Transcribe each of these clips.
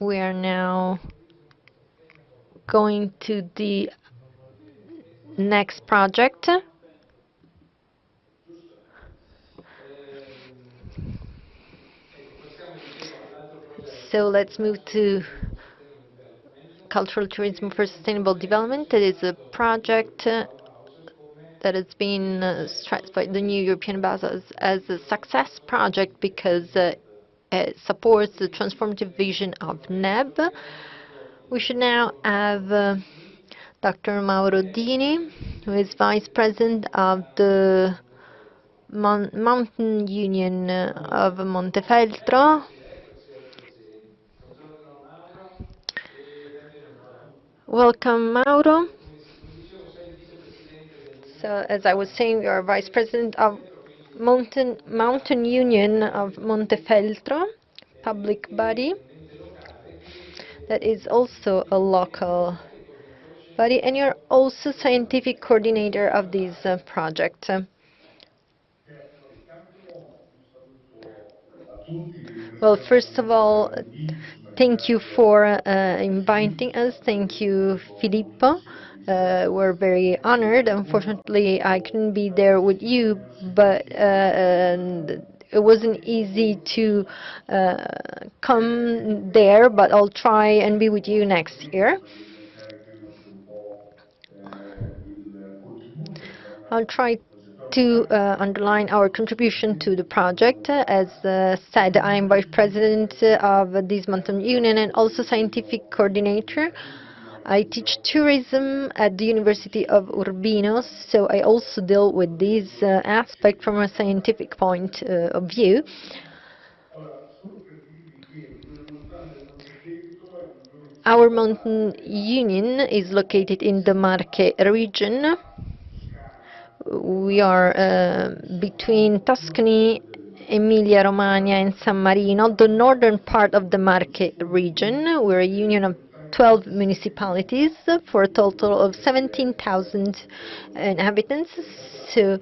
We are now going to the next project. So let's move to cultural tourism for sustainable development. That is a project that has been stressed by the new European Basis as a success project because it supports the transformative vision of NEB. We should now have Dr. Mauro Dini, who is Vice President of the Mountain Union of Montefeltro. Welcome, Mauro. So, as I was saying, you are Vice President of Mountain Union of Montefeltro, public body that is also a local body, and you're also scientific coordinator of this project. Well, first of all, thank you for inviting us. Thank you, Filippo. We're very honored. Unfortunately, I couldn't be there with you, but and it wasn't easy to come there, but I'll try and be with you next year. I'll try to underline our contribution to the project. As said, I'm Vice President of this Mountain Union and also Scientific Coordinator. I teach tourism at the University of Urbino, so I also deal with this aspect from a scientific point of view. Our mountain union is located in the Marche region. We are between Tuscany, Emilia-Romagna, and San Marino, the northern part of the Marche region. We're a union of 12 municipalities for a total of 17,000 inhabitants. So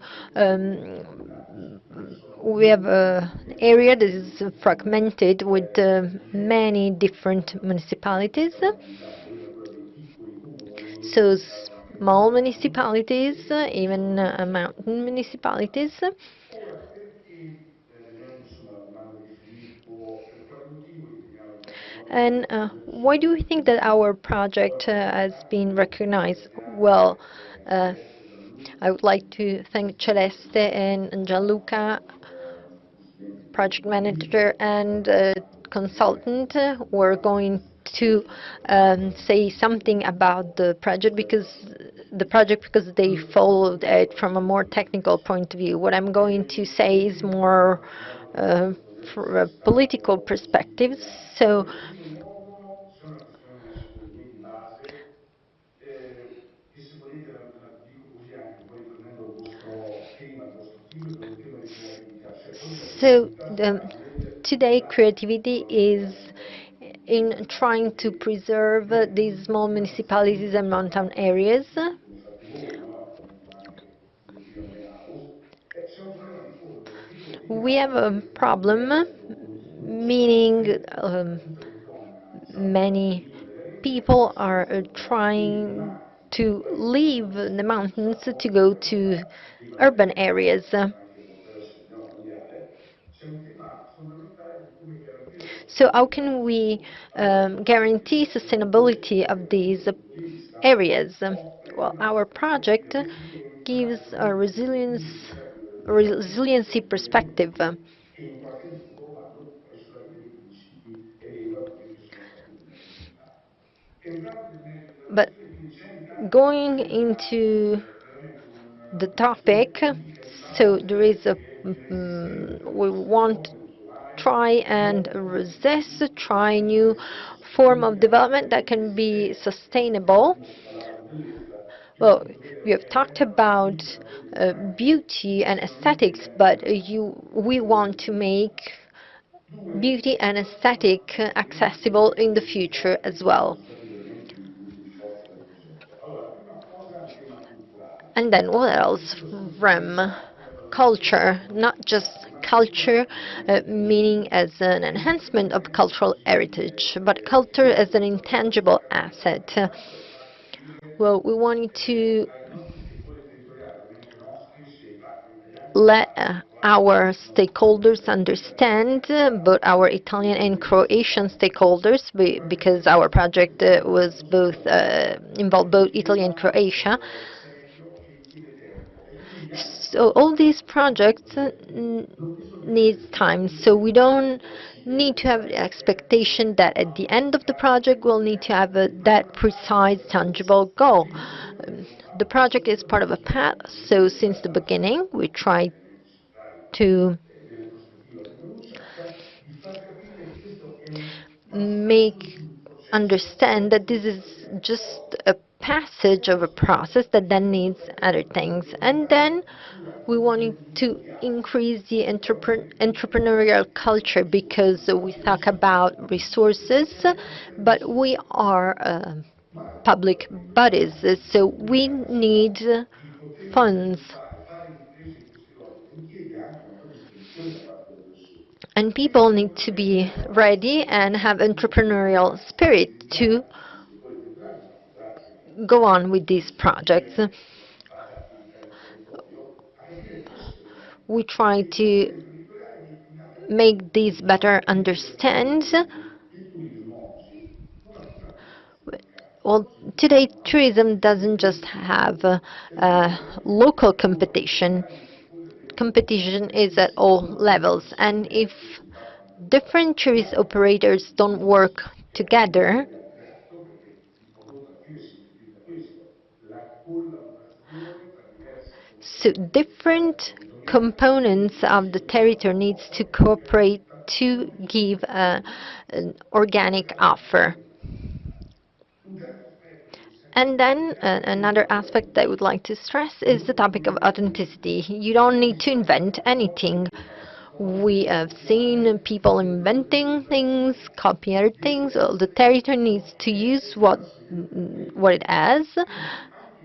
we have an area that is fragmented with many different municipalities. So small municipalities, even mountain municipalities. And why do we think that our project has been recognized? Well, I would like to thank Celeste and Gianluca, project manager and consultant. We're going to say something about the project because they followed it from a more technical point of view. What I'm going to say is more from a political perspective. So today creativity is in trying to preserve these small municipalities and mountain areas. We have a problem, meaning many people are trying to leave the mountains to go to urban areas. So how can we guarantee sustainability of these areas? Well, our project gives a resiliency perspective. But going into the topic, so there is a we want to try and resist, try new form of development that can be sustainable. Well, we have talked about beauty and aesthetics, but we want to make beauty and aesthetic accessible in the future as well. And then what else, Rem? culture, not just culture meaning as an enhancement of cultural heritage, but culture as an intangible asset. Well, we wanted to let our stakeholders understand, both our Italian and Croatian stakeholders, because our project was both involved both Italy and Croatia. So all these projects need time. So we don't need to have the expectation that at the end of the project we'll need to have that precise, tangible goal. The project is part of a path. So since the beginning, we try to make understand that this is just a passage of a process that then needs other things. And then we wanted to increase the entrepreneurial culture, because we talk about resources, but we are public bodies, so we need funds. And people need to be ready and have entrepreneurial spirit to go on with these projects. We try to make these better understand. Well, today tourism doesn't just have local competition. Competition is at all levels, and if different tourist operators don't work together, so different components of the territory needs to cooperate to give an organic offer. And then another aspect I would like to stress is the topic of authenticity. You don't need to invent anything. We have seen people inventing things, copying other things. Well, the territory needs to use what it has,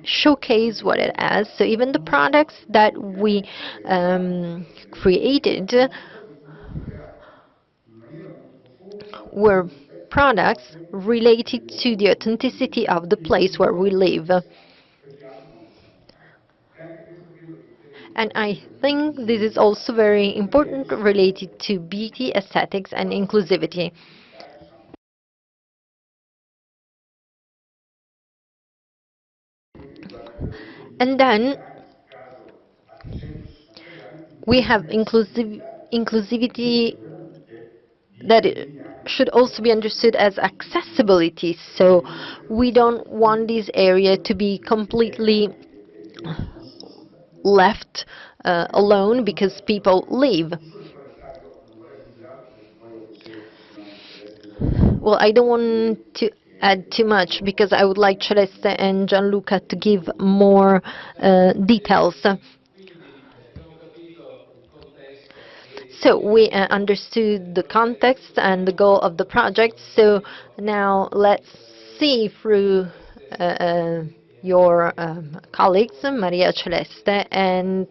showcase what it has. So even the products that we created were products related to the authenticity of the place where we live. And I think this is also very important related to beauty, aesthetics, and inclusivity. And then we have inclusivity that should also be understood as accessibility. So we don't want this area to be completely left alone because people leave. Well, I don't want to add too much because I would like Celeste and Gianluca to give more details. So we understood the context and the goal of the project. So now let's see through your colleagues, Maria, Celeste, and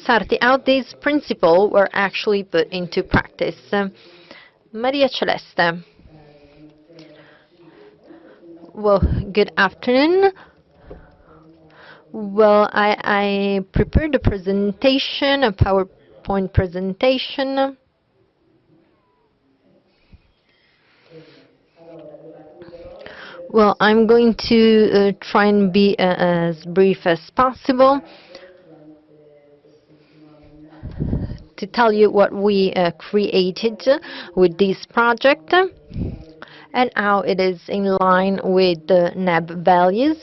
Sarti, how these principles were actually put into practice. Maria Celeste. Well, good afternoon. Well, I prepared a presentation, a PowerPoint presentation. Well, I'm going to try and be as brief as possible to tell you what we created with this project and how it is in line with the NAB values.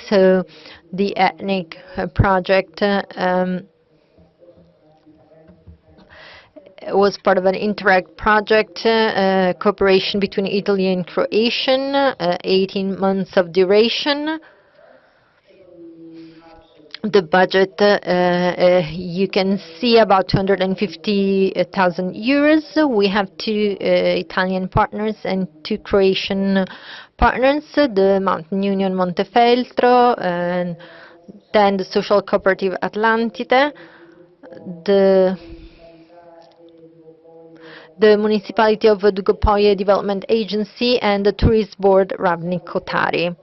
So the ethnic project was part of an Interact project, cooperation between Italy and Croatian, 18 months of duration. The budget, you can see about 250,000 euros. We have two Italian partners and two Croatian partners, the Mountain Union Montefeltro and then the social cooperative Atlantide, the the municipality of Dugopoye Development Agency, and the tourist board Ravni Kotari.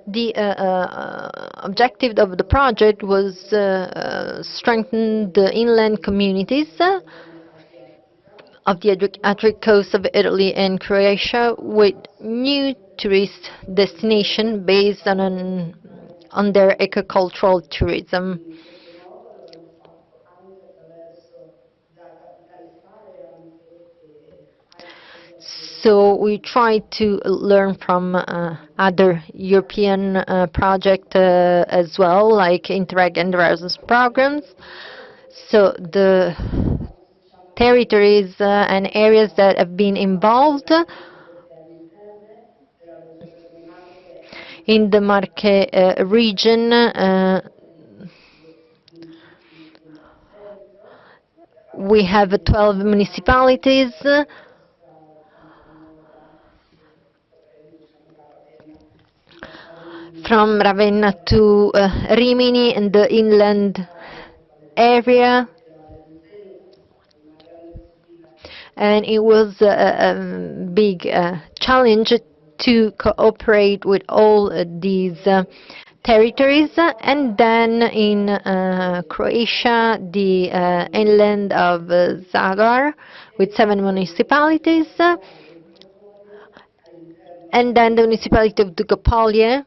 The objective of the project was strengthen the inland communities of the Adriatic coast of Italy and Croatia with new tourist destination based on their ecological tourism. So we try to learn from other European projects as well, like Interreg and Erasmus programs. So the territories and areas that have been involved in the Marche region, we have 12 municipalities, from Ravenna to Rimini in the inland area, and it was a big challenge to cooperate with all these territories. And then in Croatia, the inland of Zadar with 7 municipalities, and then the municipality of Dugopolje.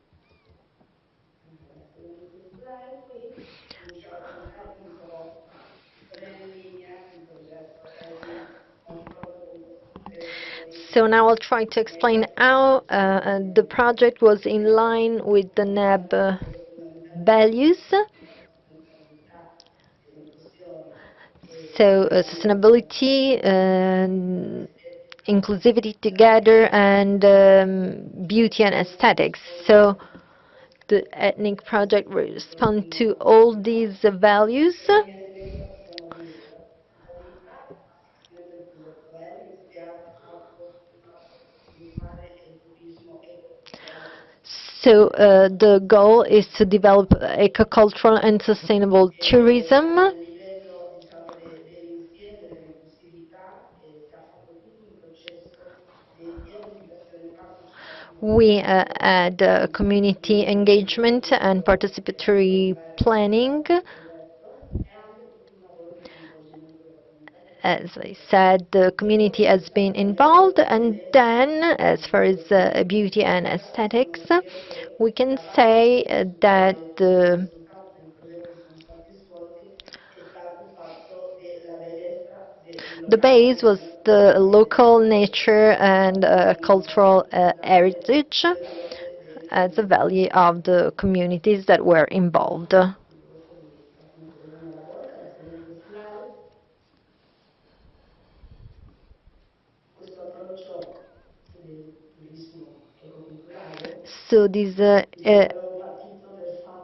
So now I'll try to explain how the project was in line with the NEB values. So sustainability, inclusivity together, and beauty and aesthetics. So the ethnic project responds to all these values. So the goal is to develop ecocultural and sustainable tourism. We add community engagement and participatory planning. As I said, the community has been involved, and then as far as beauty and aesthetics, we can say that the base was the local nature and cultural heritage as a value of the communities that were involved. So this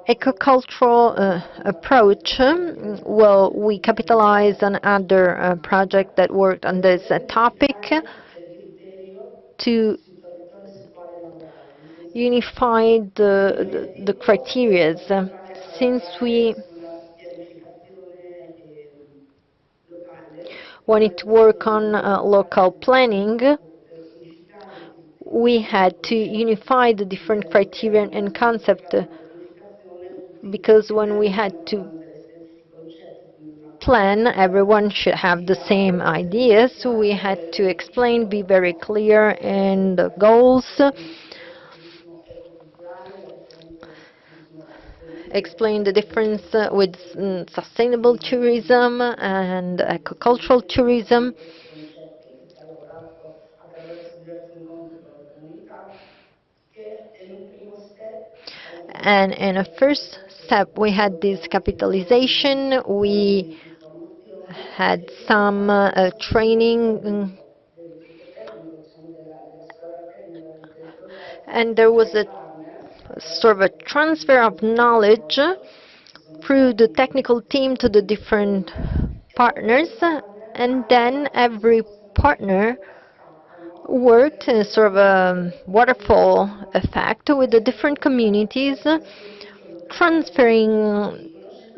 ecocultural approach, well, we capitalized on other projects that worked on this topic to unify the criteria. Since we wanted to work on local planning, we had to unify the different criteria and concept, because when we had to plan, everyone should have the same idea, so we had to explain, be very clear in the goals, explain the difference with sustainable tourism and agricultural tourism. And in a first step, we had this capitalization. We had some training, and there was a sort of a transfer of knowledge through the technical team to the different partners, and then every partner worked in sort of a waterfall effect with the different communities, transferring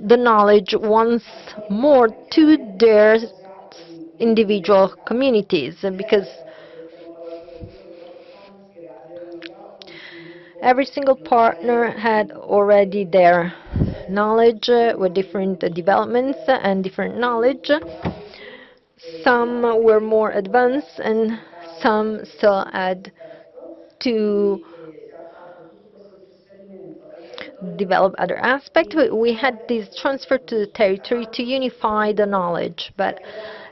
the knowledge once more to their individual communities, because every single partner had already their knowledge with different developments and different knowledge. Some were more advanced and some still had to develop other aspects. We had this transfer to the territory to unify the knowledge, but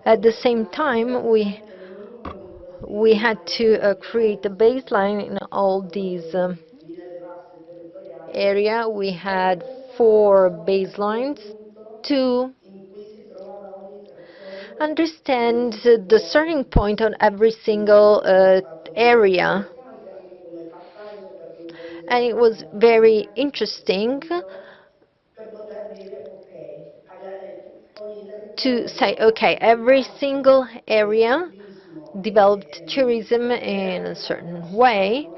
at the same time we had to create a baseline in all these area. We had 4 baselines to understand the starting point on every single area. And it was very interesting to say, okay, every single area developed tourism in a certain way,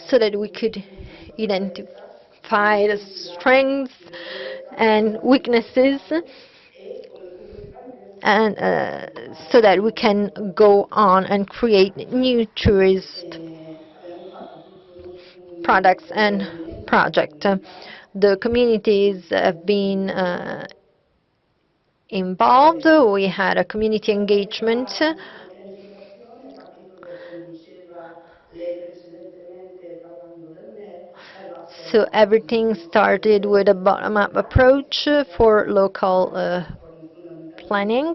so that we could identify the strengths and weaknesses, and so that we can go on and create new tourist products and projects. The communities have been involved. We had a community engagement. So everything started with a bottom-up approach for local planning.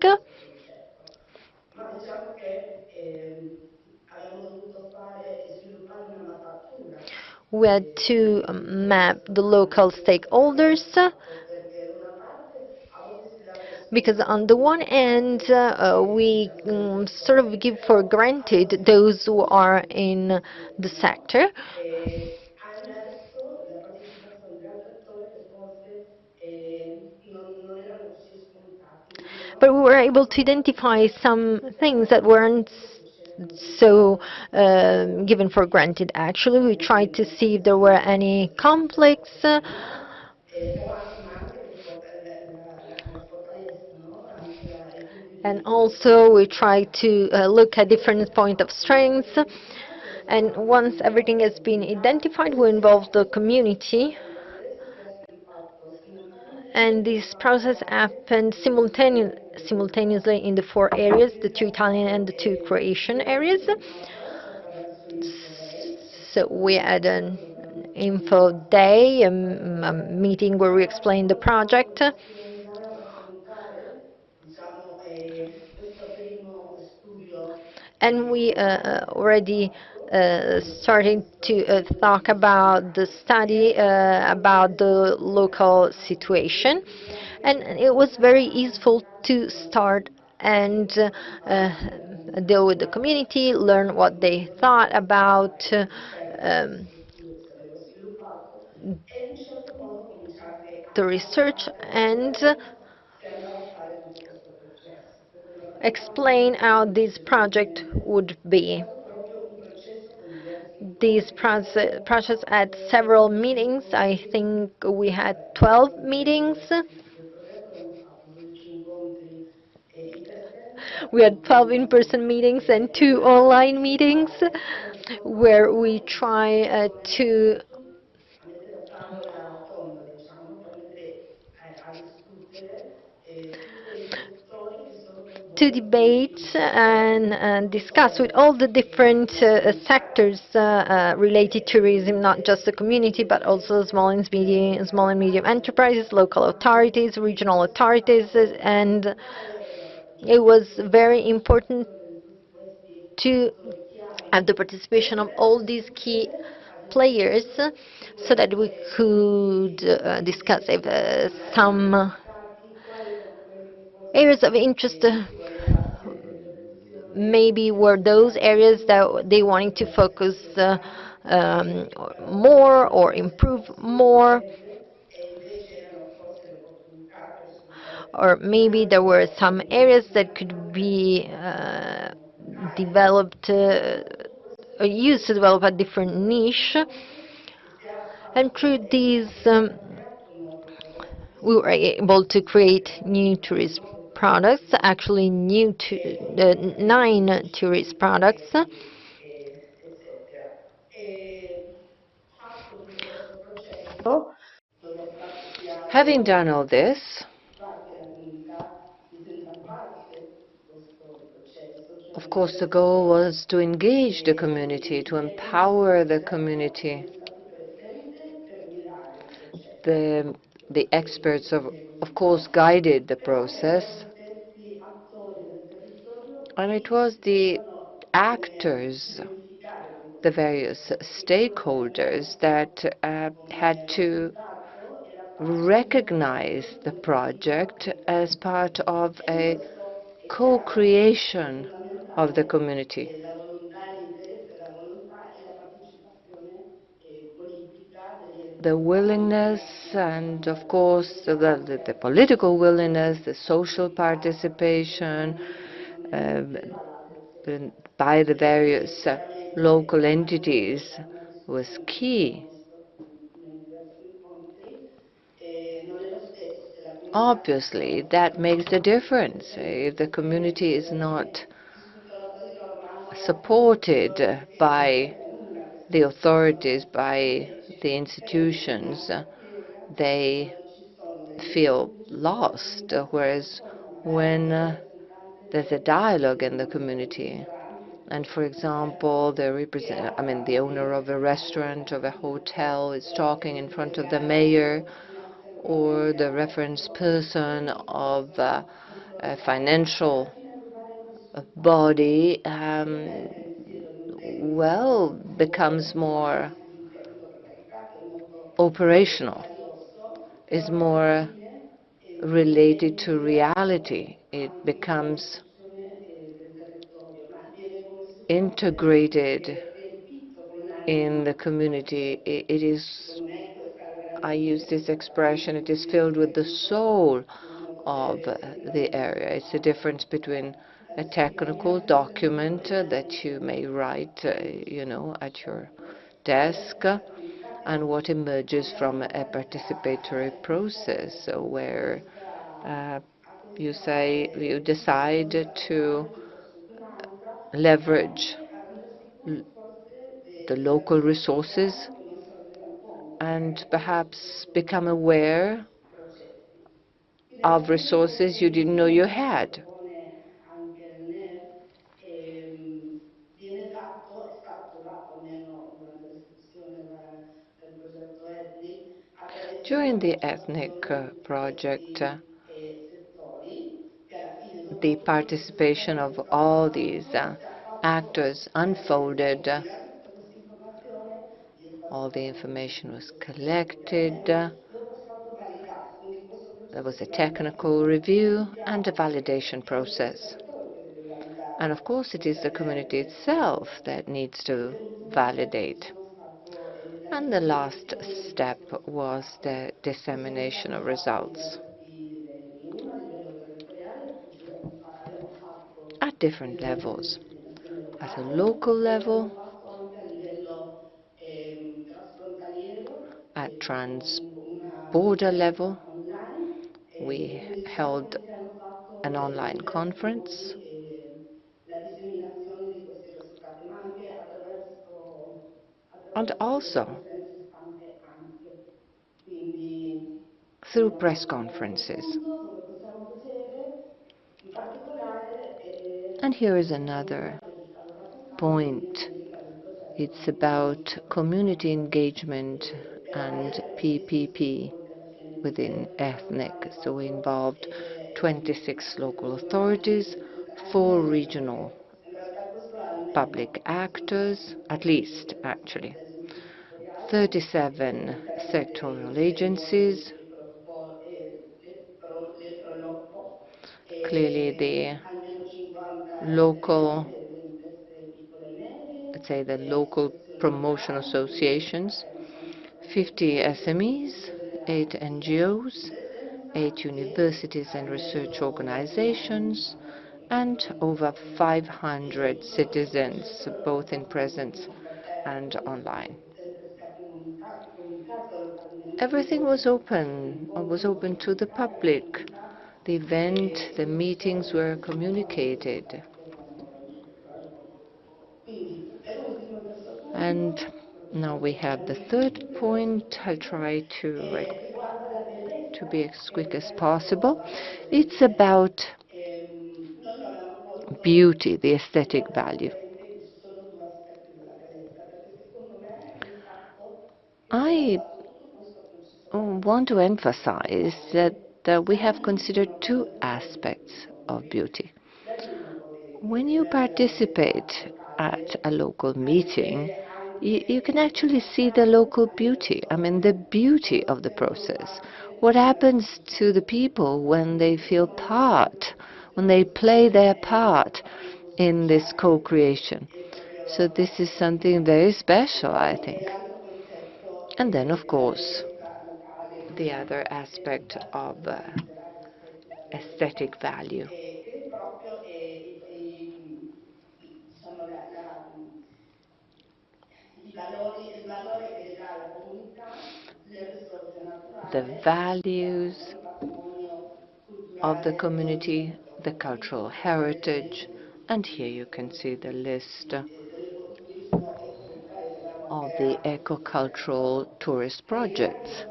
We had to map the local stakeholders, because on the one hand, we sort of give for granted those who are in the sector, but we were able to identify some things that weren't so given for granted. Actually, we tried to see if there were any conflicts, and also we tried to look at different points of strength. And once everything has been identified, we involve the community, and this process happened simultaneously in the 4 areas, the 2 Italian and the 2 Croatian areas. So we had an info day, a meeting where we explained the project. And we already started to talk about the study, about the local situation. And it was very useful to start and deal with the community, learn what they thought about the research, and explain how this project would be. This process had several meetings. I think we had 12 meetings. We had 12 in-person meetings and 2 online meetings, where we try to debate and discuss with all the different sectors related to tourism, not just the community, but also small and medium enterprises, local authorities, regional authorities, and it was very important to have the participation of all these key players, so that we could discuss if some areas of interest maybe were those areas that they wanted to focus more or improve more, or maybe there were some areas that could be developed or used to develop a different niche. And through these, we were able to create new tourist products, actually the 9 tourist products. Having done all this, of course, the goal was to engage the community, to empower the community. The, the experts, of course, guided the process, and it was the actors, the various stakeholders that had to recognize the project as part of a co-creation of the community. The willingness and, of course, the political willingness, the social participation by the various local entities was key. Obviously, that makes a difference. If the community is not supported by the authorities, by the institutions, they feel lost. Whereas when there's a dialogue in the community, and for example, the owner of a restaurant, of a hotel is talking in front of the mayor, or the reference person of a financial body, well, becomes more operational, is more related to reality. It becomes integrated in the community. It is, I use this expression, it is filled with the soul of the area. It's the difference between a technical document that you may write, at your desk, and what emerges from a participatory process where you decide to leverage the local resources and perhaps become aware of resources you didn't know you had. During the ethnic project, the participation of all these actors unfolded. All the information was collected. There was a technical review and a validation process. And of course, it is the community itself that needs to validate. And the last step was the dissemination of results at different levels. At a local level, at trans-border level, we held an online conference, and also through press conferences. And here is another point. It's about community engagement and PPP within ethnic. So we involved 26 local authorities, 4 regional public actors, at least actually, 37 sectorial agencies. Clearly the local, let's say the local promotion associations, 50 SMEs, 8 NGOs, 8 universities and research organizations, and over 500 citizens, both in presence and online. Everything was open to the public. The event, the meetings were communicated. And now we have the third point. I'll try to be as quick as possible. It's about beauty, the aesthetic value. I want to emphasize that we have considered two aspects of beauty. When you participate at a local meeting, you can actually see the local beauty. I mean, the beauty of the process. What happens to the people when they feel part, when they play their part in this co-creation. So this is something very special, I think. And then, of course, the other aspect of aesthetic value. The values of the community, the cultural heritage, and here you can see the list of the eco-cultural tourist projects.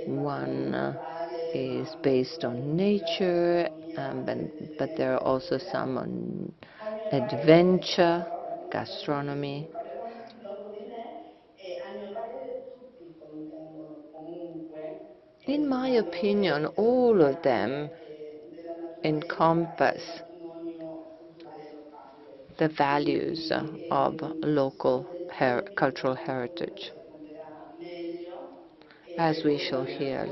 One is based on nature, but there are also some on adventure, gastronomy. In my opinion, all of them encompass the values of local cultural heritage, as we shall hear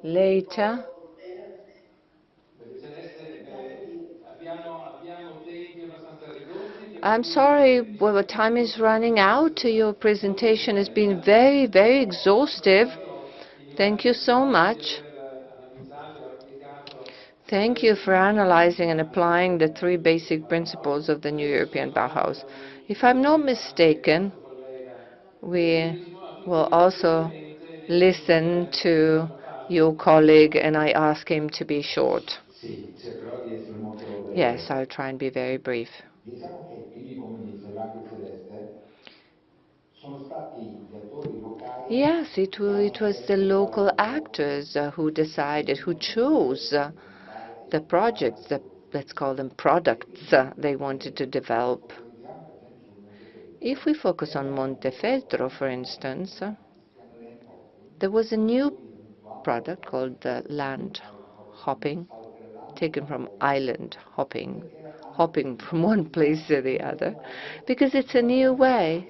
later. I'm sorry, well, the time is running out. Your presentation has been very, very exhaustive. Thank you so much. Thank you for analyzing and applying the three basic principles of the new European Bauhaus. If I'm not mistaken, we will also listen to your colleague, and I ask him to be short. Yes, I'll try and be very brief. Yes, it was the local actors who decided, who chose the projects, let's call them products, they wanted to develop. If we focus on Montefeltro, for instance, there was a new product called land hopping, taken from island hopping from one place to the other, because it's a new way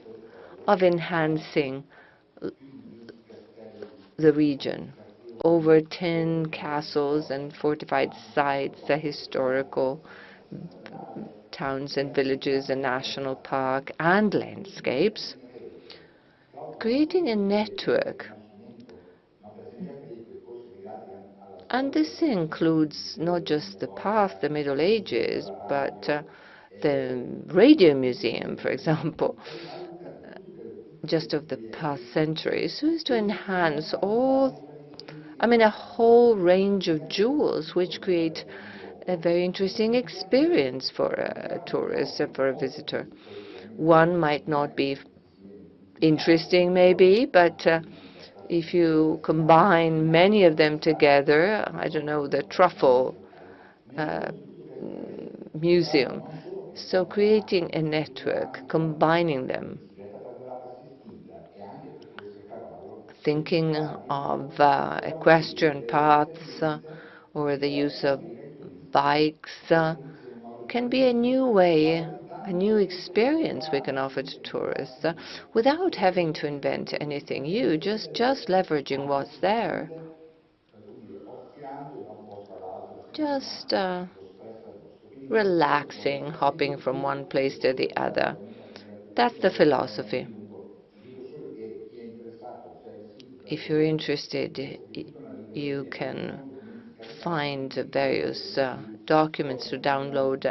of enhancing the region. Over 10 castles and fortified sites, the historical towns and villages, a national park, and landscapes, creating a network. And this includes not just the past, the Middle Ages, but the radio museum, for example, just of the past century, so as to enhance a whole range of jewels, which create a very interesting experience for a tourist and for a visitor. One might not be interesting, maybe, but if you combine many of them together, I don't know, the truffle museum. So creating a network, combining them, thinking of equestrian paths or the use of bikes can be a new way, a new experience we can offer to tourists without having to invent anything new, just leveraging what's there. Just relaxing, hopping from one place to the other. That's the philosophy. If you're interested, you can find various documents to download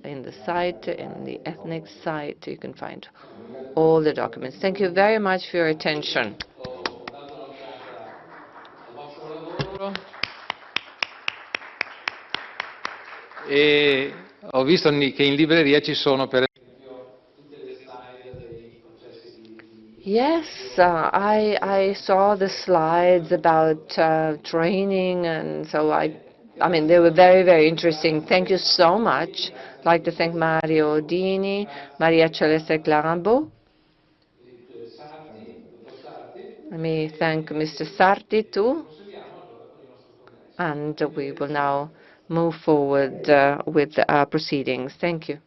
in the site, in the ethnic site. You can find all the documents. Thank you very much for your attention. E ho visto che in libreria ci sono per Yes, I saw the slides about training, and so I mean, they were very, very interesting. Thank you so much. I'd like to thank Mario Dini, Maria Celeste Clarambo. Let me thank Mr. Sarti too. And we will now move forward with our proceedings. Thank you.